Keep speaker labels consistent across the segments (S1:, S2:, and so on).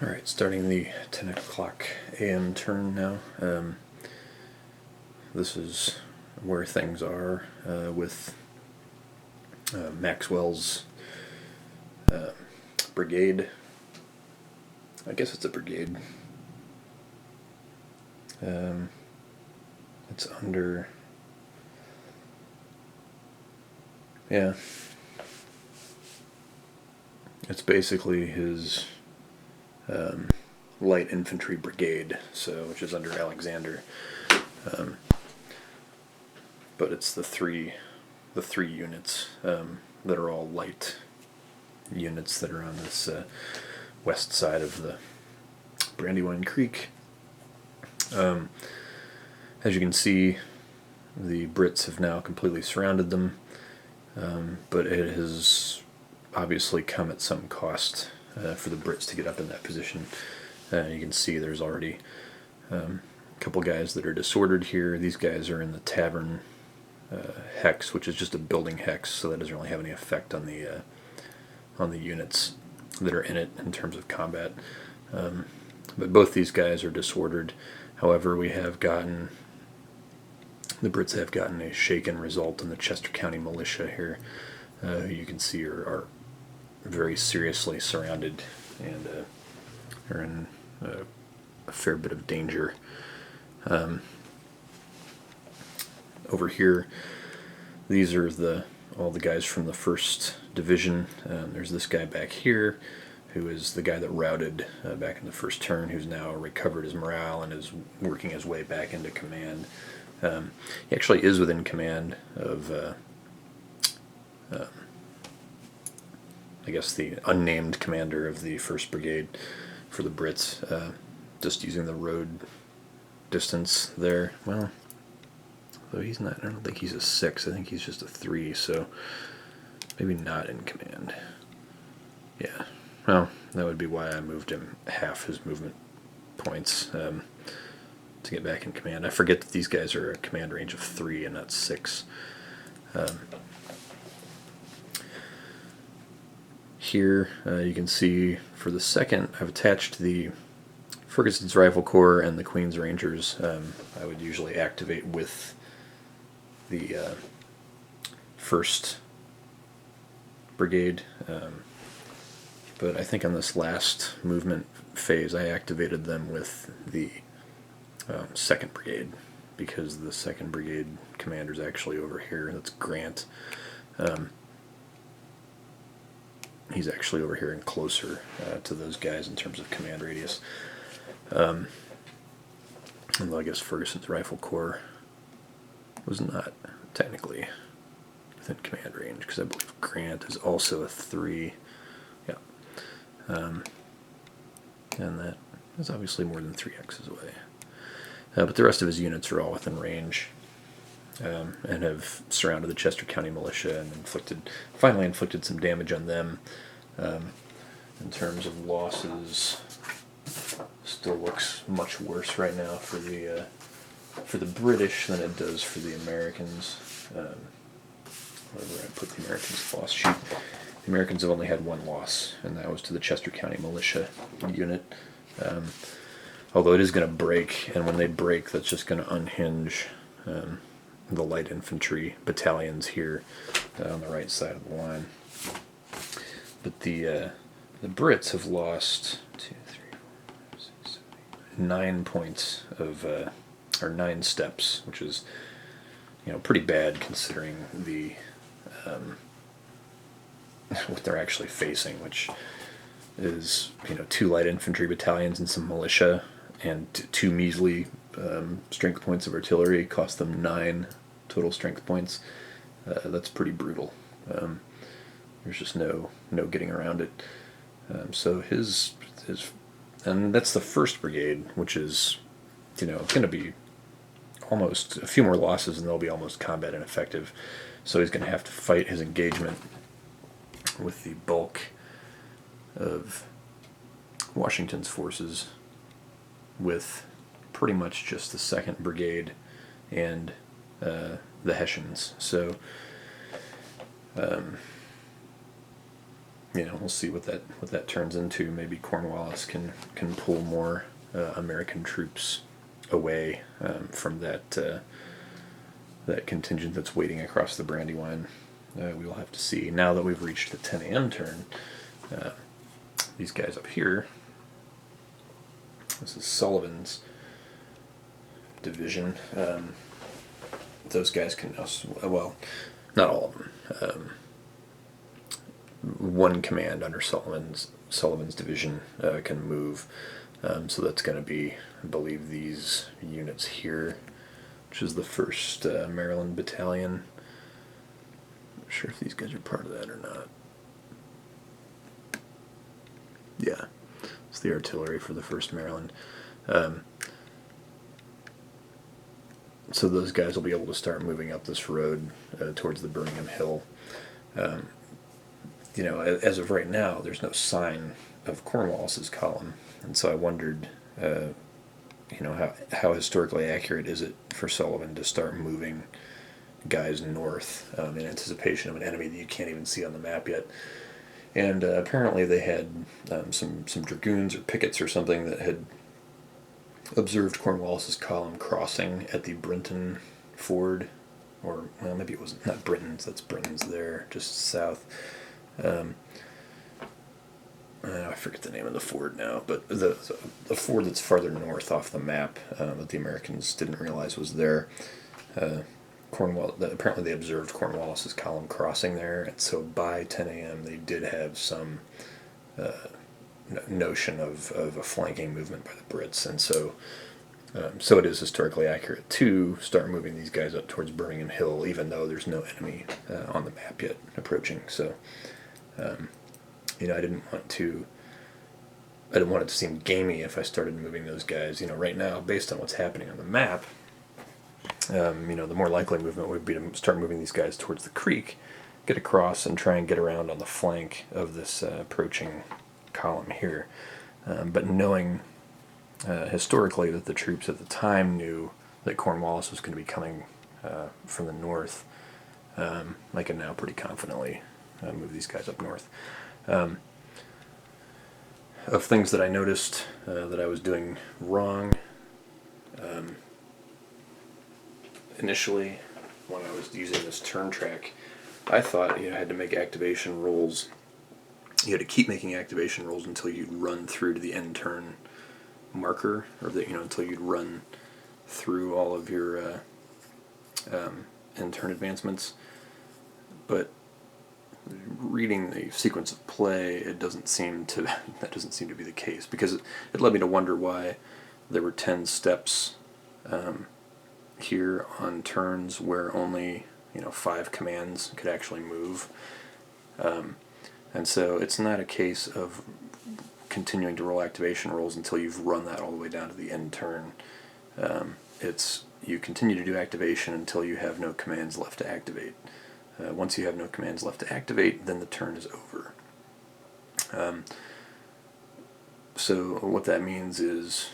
S1: Alright, starting the 10 o'clock a.m. turn now. This is where things are with Maxwell's brigade. I guess it's a brigade. It's under... yeah. It's basically his light infantry brigade, which is under Alexander. But it's the three units that are all light units that are on this west side of the Brandywine Creek. As you can see, the Brits have now completely surrounded them, but it has obviously come at some cost for the Brits to get up in that position. You can see there's already a couple guys that are disordered here. These guys are in the tavern hex, which is just a building hex, so that doesn't really have any effect on the units that are in it in terms of combat. But both these guys are disordered. However, the Brits have gotten a shaken result in the Chester County militia here, who you can see are very seriously surrounded and are in a fair bit of danger. Over here, these are all the guys from the 1st Division. There's this guy back here, who is the guy that routed back in the first turn, who's now recovered his morale and is working his way back into command. He actually is within command of, I guess, the unnamed commander of the 1st Brigade for the Brits, just using the road distance there. Well, though he's not, I don't think he's a 6, I think he's just a 3, so maybe not in command. Yeah, well, that would be why I moved him half his movement points to get back in command. I forget that these guys are a command range of 3 and not 6. Here you can see for the 2nd, I've attached the Ferguson's Rifle Corps and the Queen's Rangers. I would usually activate with the 1st Brigade, but I think on this last movement phase I activated them with the 2nd Brigade, because the 2nd Brigade commander is actually over here. That's Grant. He's actually over here and closer to those guys in terms of command radius. Although I guess Ferguson's Rifle Corps was not technically within command range, because I believe Grant is also a 3. Yeah. And that is obviously more than 3 X's away. But the rest of his units are all within range, and have surrounded the Chester County militia and finally inflicted some damage on them. In terms of losses, still looks much worse right now for the British than it does for the Americans. Wherever I put the Americans' loss sheet, the Americans have only had 1 loss, and that was to the Chester County militia unit. Although it is going to break, and when they break, that's just going to unhinge the light infantry battalions here on the right side of the line. But the Brits have lost 9 points of, or 9 steps, which is, pretty bad considering the what they're actually facing, which is 2 light infantry battalions and some militia, and 2 measly strength points of artillery cost them 9 total strength points. That's pretty brutal. There's just no getting around it. So his and that's the 1st Brigade, which is going to be almost a few more losses, and they'll be almost combat ineffective. So he's going to have to fight his engagement with the bulk of Washington's forces with pretty much just the 2nd Brigade and the Hessians. So we'll see what that turns into. Maybe Cornwallis can pull more American troops away from that contingent that's waiting across the Brandywine. We will have to see. Now that we've reached the 10 a.m. turn, these guys up here, this is Sullivan's division. Those guys can now, well, not all of them. One command under Sullivan's division can move. So that's going to be, I believe, these units here, which is the 1st Maryland Battalion. Not sure if these guys are part of that or not. Yeah, it's the artillery for the 1st Maryland. So those guys will be able to start moving up this road towards the Birmingham Hill. As of right now, there's no sign of Cornwallis's column, and so I wondered, how historically accurate is it for Sullivan to start moving guys north in anticipation of an enemy that you can't even see on the map yet? And apparently they had some dragoons or pickets or something that had observed Cornwallis's column crossing at the Brinton Ford, or, well, maybe it wasn't, not Brinton's, that's Brinton's there, just south. I forget the name of the ford now, but the ford that's farther north off the map that the Americans didn't realize was there. Apparently they observed Cornwallis's column crossing there, and so by 10 a.m. they did have some notion of a flanking movement by the Brits, and so it is historically accurate to start moving these guys up towards Birmingham Hill, even though there's no enemy on the map yet approaching. So, I didn't want it to seem gamey if I started moving those guys. Right now, based on what's happening on the map, the more likely movement would be to start moving these guys towards the creek, get across, and try and get around on the flank of this approaching column here. But knowing historically that the troops at the time knew that Cornwallis was going to be coming from the north, I can now pretty confidently move these guys up north. Of things that I noticed that I was doing wrong initially when I was using this turn track, I thought you had to make activation rolls. You had to keep making activation rolls until you'd run through to the end turn marker, or until you'd run through all of your end turn advancements. But reading the sequence of play, that doesn't seem to be the case, because it led me to wonder why there were 10 steps here on turns where only 5 commands could actually move, and so it's not a case of continuing to roll activation rolls until you've run that all the way down to the end turn. It's you continue to do activation until you have no commands left to activate. Once you have no commands left to activate, then the turn is over. So what that means is,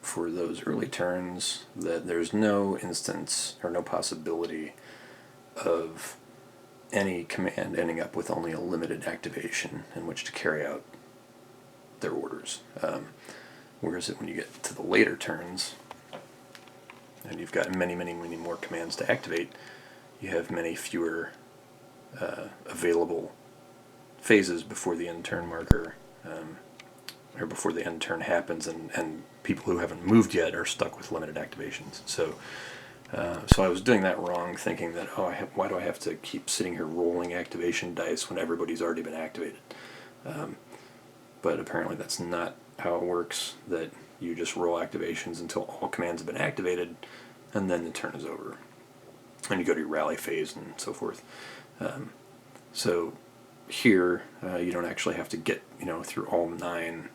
S1: for those early turns, that there's no instance or no possibility of any command ending up with only a limited activation in which to carry out their orders. Whereas when you get to the later turns, and you've got many more commands to activate, you have many fewer available phases before the end turn marker, or before the end turn happens, and people who haven't moved yet are stuck with limited activations. So I was doing that wrong, thinking that, why do I have to keep sitting here rolling activation dice when everybody's already been activated? But apparently that's not how it works, that you just roll activations until all commands have been activated, and then the turn is over. And you go to your rally phase and so forth. So here, you don't actually have to get through all 9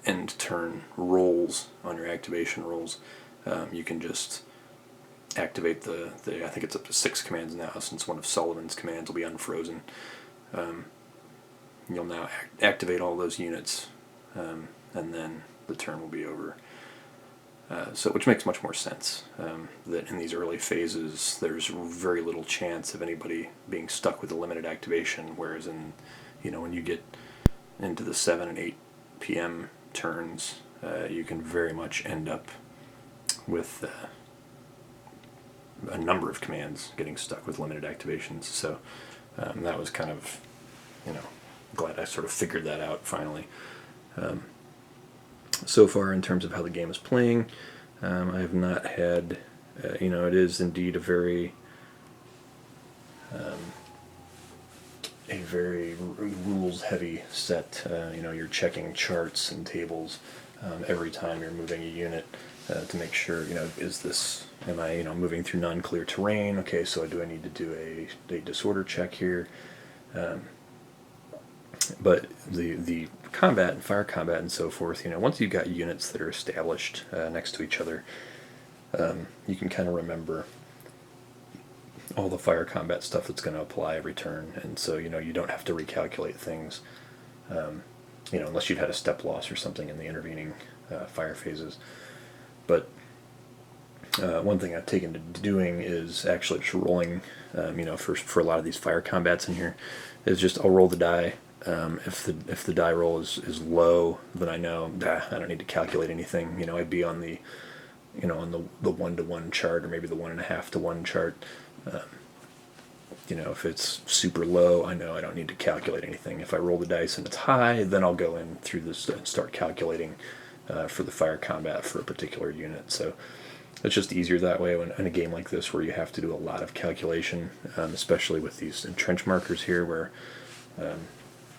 S1: end turn rolls on your activation rolls. You can just activate the I think it's up to 6 commands now, since one of Sullivan's commands will be unfrozen. You'll now activate all those units, and then the turn will be over. Which makes much more sense, that in these early phases there's very little chance of anybody being stuck with a limited activation, whereas in when you get into the 7 and 8 p.m. turns, you can very much end up with a number of commands getting stuck with limited activations. So that was kind of, glad I sort of figured that out finally. So far, in terms of how the game is playing, I have not had, it is indeed a very rules-heavy set. You're checking charts and tables every time you're moving a unit to make sure, am I, moving through non-clear terrain? Okay, so do I need to do a disorder check here? But the combat and fire combat and so forth, once you've got units that are established next to each other, you can kind of remember all the fire combat stuff that's going to apply every turn, and so you don't have to recalculate things, unless you've had a step loss or something in the intervening fire phases. But one thing I've taken to doing is actually just rolling, for a lot of these fire combats in here, is just I'll roll the die. If the die roll is low, then I know I don't need to calculate anything. I'd be on the on the 1-to-1 chart, or maybe the 1.5-to-1 chart. If it's super low, I know I don't need to calculate anything. If I roll the dice and it's high, then I'll go in through this and start calculating for the fire combat for a particular unit. So it's just easier that way in a game like this where you have to do a lot of calculation, especially with these trench markers here where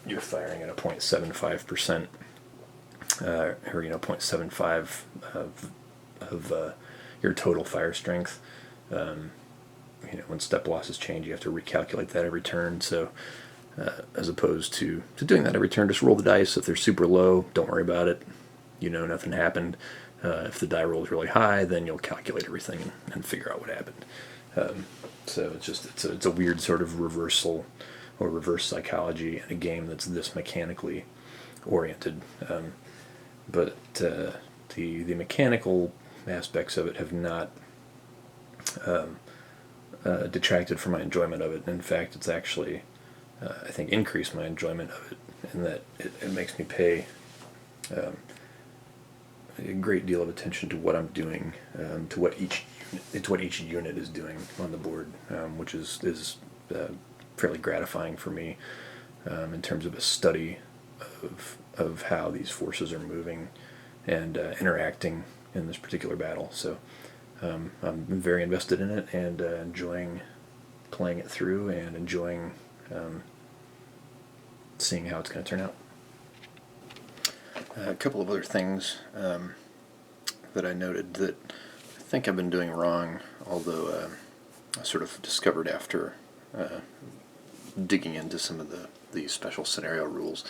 S1: you're firing at a 0.75%, or 0.75 of your total fire strength. When step losses change, you have to recalculate that every turn. So as opposed to doing that every turn, just roll the dice. If they're super low, don't worry about it. Nothing happened. If the die rolls really high, then you'll calculate everything and figure out what happened. So it's a weird sort of reversal or reverse psychology in a game that's this mechanically oriented. But the mechanical aspects of it have not detracted from my enjoyment of it. In fact, it's actually, I think, increased my enjoyment of it, in that it makes me pay a great deal of attention to what I'm doing, to what each unit is doing on the board, which is fairly gratifying for me in terms of a study of how these forces are moving and interacting in this particular battle. So I'm very invested in it and enjoying playing it through and enjoying seeing how it's going to turn out. A couple of other things that I noted that I think I've been doing wrong, although I sort of discovered after digging into some of the special scenario rules.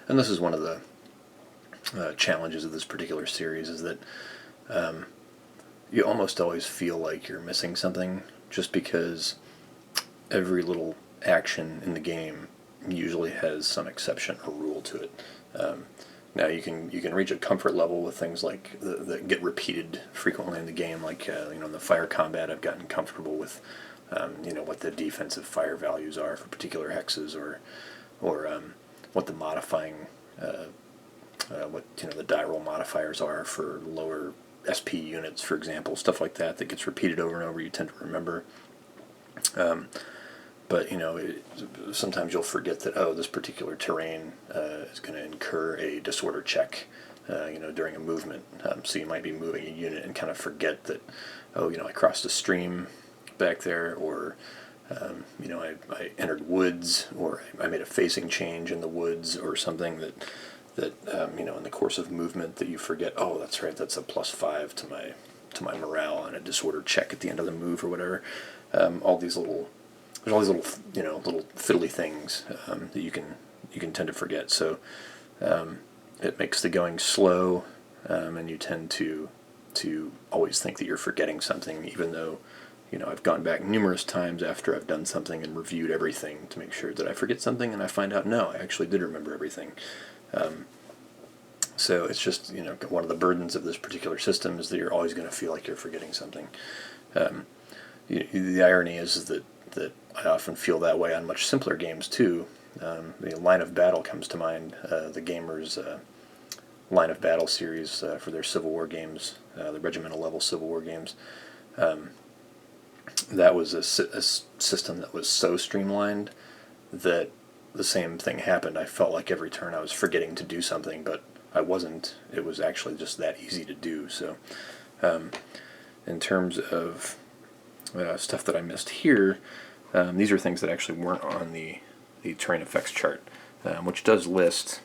S1: And this is one of the challenges of this particular series, is that you almost always feel like you're missing something, just because every little action in the game usually has some exception or rule to it. Now you can reach a comfort level with things like that get repeated frequently in the game, like in the fire combat I've gotten comfortable with what the defensive fire values are for particular hexes, or what the modifying the die roll modifiers are for lower SP units, for example, stuff like that gets repeated over and over. You tend to remember. But sometimes you'll forget that this particular terrain is going to incur a disorder check, during a movement. So you might be moving a unit and kind of forget that, I crossed a stream back there, or I entered woods, or I made a facing change in the woods, or something that in the course of movement that you forget. Oh, that's right, that's a +5 to my morale on a disorder check at the end of the move, or whatever. There's all these little little fiddly things that you can tend to forget. So it makes the going slow, and you tend to always think that you're forgetting something, even though I've gone back numerous times after I've done something and reviewed everything to make sure that I forget something, and I find out no, I actually did remember everything. So it's just one of the burdens of this particular system is that you're always going to feel like you're forgetting something. The irony is that I often feel that way on much simpler games too. The Line of Battle comes to mind, the Gamers Line of Battle series for their Civil War games, the regimental level Civil War games. That was a system that was so streamlined that the same thing happened. I felt like every turn I was forgetting to do something, but I wasn't. It was actually just that easy to do. So in terms of stuff that I missed here, these are things that actually weren't on the terrain effects chart, which does list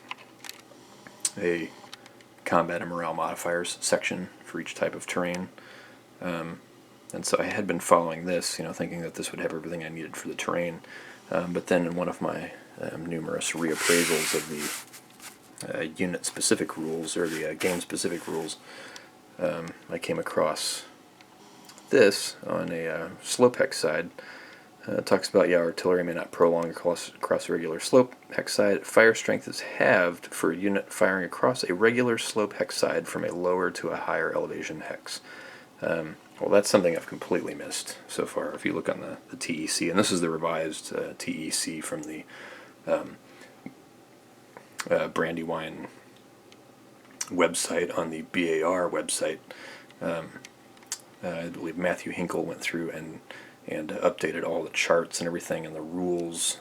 S1: a combat and morale modifiers section for each type of terrain. And so I had been following this, thinking that this would have everything I needed for the terrain. But then in one of my numerous reappraisals of the unit-specific rules, or the game-specific rules, I came across this on a slope hex side. It talks about, artillery may not prolong across a regular slope hex side. Fire strength is halved for a unit firing across a regular slope hex side from a lower to a higher elevation hex. Well, that's something I've completely missed so far. If you look on the TEC, and this is the revised TEC from the Brandywine website on the BAR website. I believe Matthew Hinkle went through and updated all the charts and everything and the rules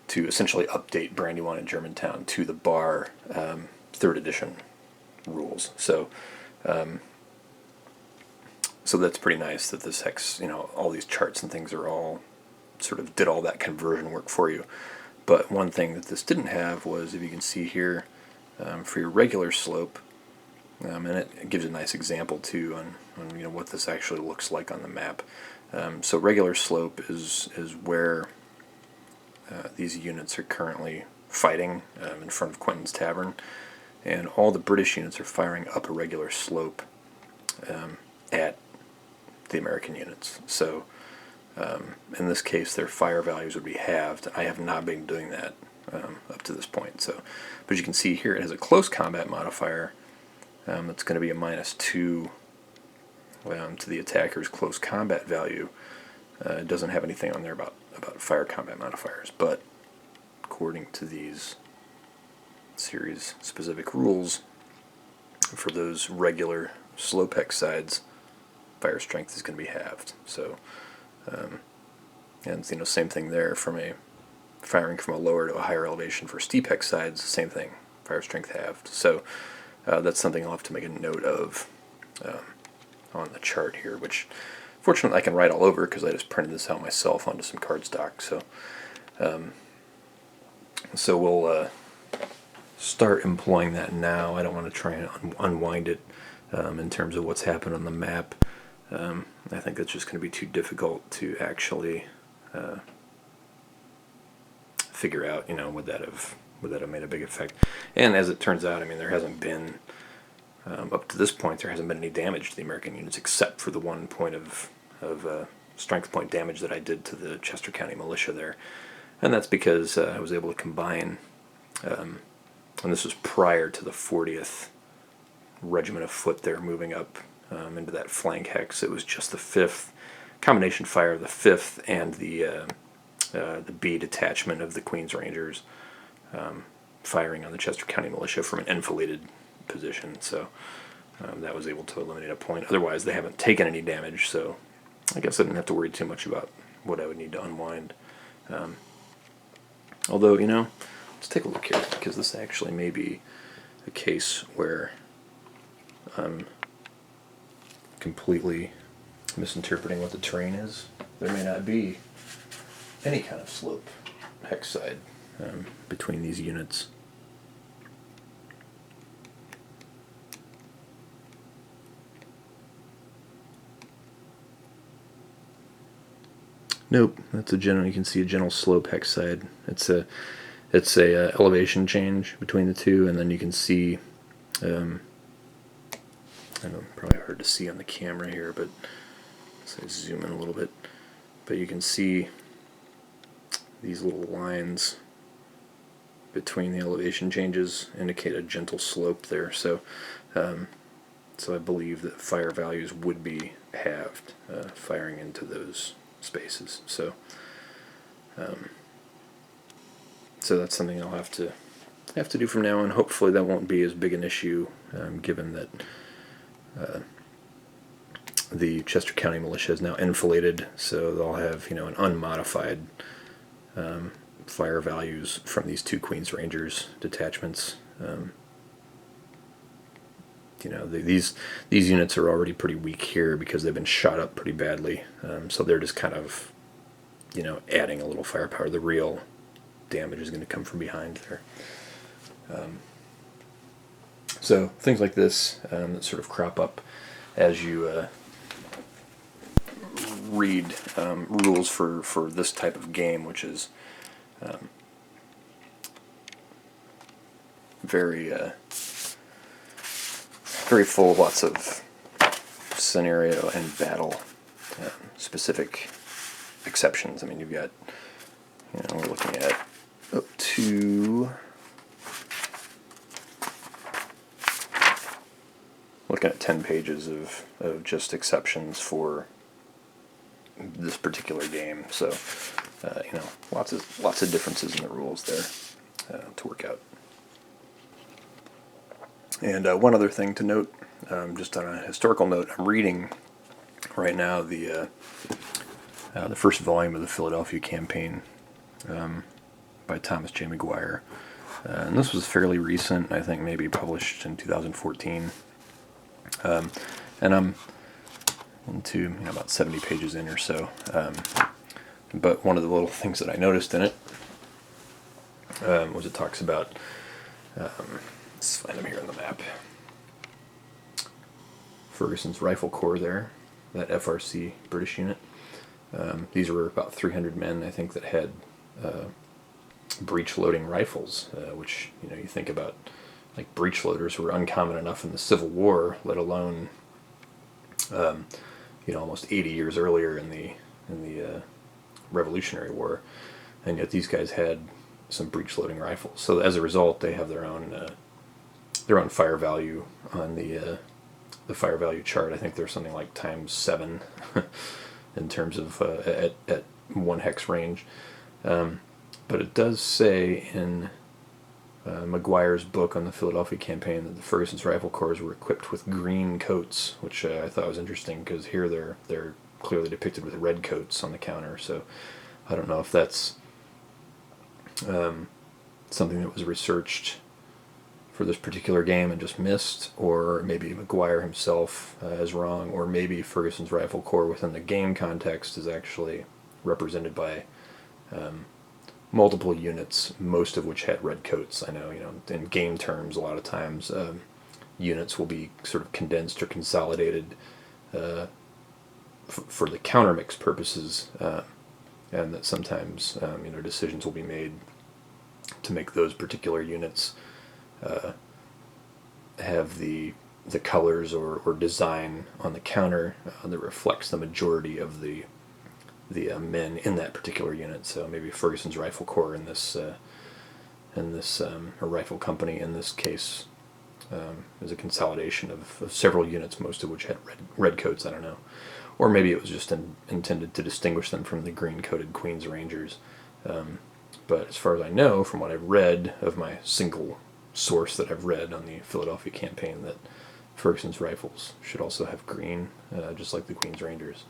S1: to essentially update Brandywine and Germantown to the BAR 3rd edition rules. So that's pretty nice that this hex, all these charts and things are all sort of did all that conversion work for you. But one thing that this didn't have was, if you can see here, for your regular slope, and it gives a nice example too on what this actually looks like on the map. So regular slope is where these units are currently fighting in front of Quentin's Tavern, and all the British units are firing up a regular slope at the American units. So in this case, their fire values would be halved. I have not been doing that up to this point. But you can see here it has a close combat modifier. It's going to be a -2 to the attacker's close combat value. It doesn't have anything on there about fire combat modifiers, but according to these series specific rules, for those regular slope hex sides, fire strength is going to be halved. So, and same thing there, firing from a lower to a higher elevation for steep hex sides, same thing, fire strength halved. So that's something I'll have to make a note of on the chart here, which fortunately I can write all over because I just printed this out myself onto some cardstock. So we'll start employing that now. I don't want to try and unwind it in terms of what's happened on the map. I think that's just going to be too difficult to actually figure out, would that have made a big effect. And as it turns out, there hasn't been, up to this point, there hasn't been any damage to the American units except for the 1 point of strength point damage that I did to the Chester County militia there. And that's because I was able to combine, and this was prior to the 40th Regiment of Foot there moving up into that flank hex. It was just the 5th, combination fire of the 5th and the B detachment of the Queen's Rangers firing on the Chester County militia from an enfiladed position. So that was able to eliminate a point. Otherwise, they haven't taken any damage, so I guess I didn't have to worry too much about what I would need to unwind. Although, let's take a look here, because this actually may be a case where I'm completely misinterpreting what the terrain is. There may not be any kind of slope hex side between these units. Nope, that's a general. You can see a general slope hex side. It's a elevation change between the two, and then you can see. I know, probably hard to see on the camera here, but let's zoom in a little bit. But you can see these little lines between the elevation changes indicate a gentle slope there. So I believe that fire values would be halved firing into those spaces. So So that's something I'll have to do from now on. Hopefully that won't be as big an issue, given that the Chester County Militia is now enfiladed, so they'll have an unmodified fire values from these 2 Queens Rangers detachments. These units are already pretty weak here because they've been shot up pretty badly, so they're just kind of adding a little firepower. The real damage is going to come from behind there. So things like this that sort of crop up as you read rules for this type of game, which is very very full of lots of scenario and battle specific exceptions. I mean, you've got, we're looking at up to, looking at 10 pages of just exceptions for this particular game. So, lots of differences in the rules there to work out. And one other thing to note, just on a historical note, I'm reading right now the first volume of the Philadelphia Campaign by Thomas J. McGuire. And this was fairly recent, I think maybe published in 2014. And I'm into about 70 pages in or so. But one of the little things that I noticed in it was it talks about, let's find them here on the map, Ferguson's Rifle Corps there, that FRC British unit. These were about 300 men, I think, that had breech-loading rifles, which, you think about, like, breech-loaders were uncommon enough in the Civil War, let alone, almost 80 years earlier in the Revolutionary War, and yet these guys had some breech-loading rifles. So as a result, they have their own fire value on the fire value chart. I think there's something like ×7 in terms of at 1 hex range. But it does say in McGuire's book on the Philadelphia Campaign that the Ferguson's Rifle Corps were equipped with green coats, which I thought was interesting because here they're clearly depicted with red coats on the counter. So I don't know if that's something that was researched for this particular game and just missed, or maybe McGuire himself is wrong, or maybe Ferguson's Rifle Corps within the game context is actually represented by multiple units, most of which had red coats. I know, in game terms, a lot of times units will be sort of condensed or consolidated for the countermix purposes, and that sometimes decisions will be made to make those particular units have the colors or design on the counter that reflects the majority of the men in that particular unit. So maybe Ferguson's Rifle Corps in this or rifle company in this case is a consolidation of several units, most of which had red coats. I don't know, or maybe it was just intended to distinguish them from the green-coated Queens Rangers. But as far as I know, from what I've read of my single source that I've read on the Philadelphia Campaign, that Ferguson's rifles should also have green, just like the Queens Rangers.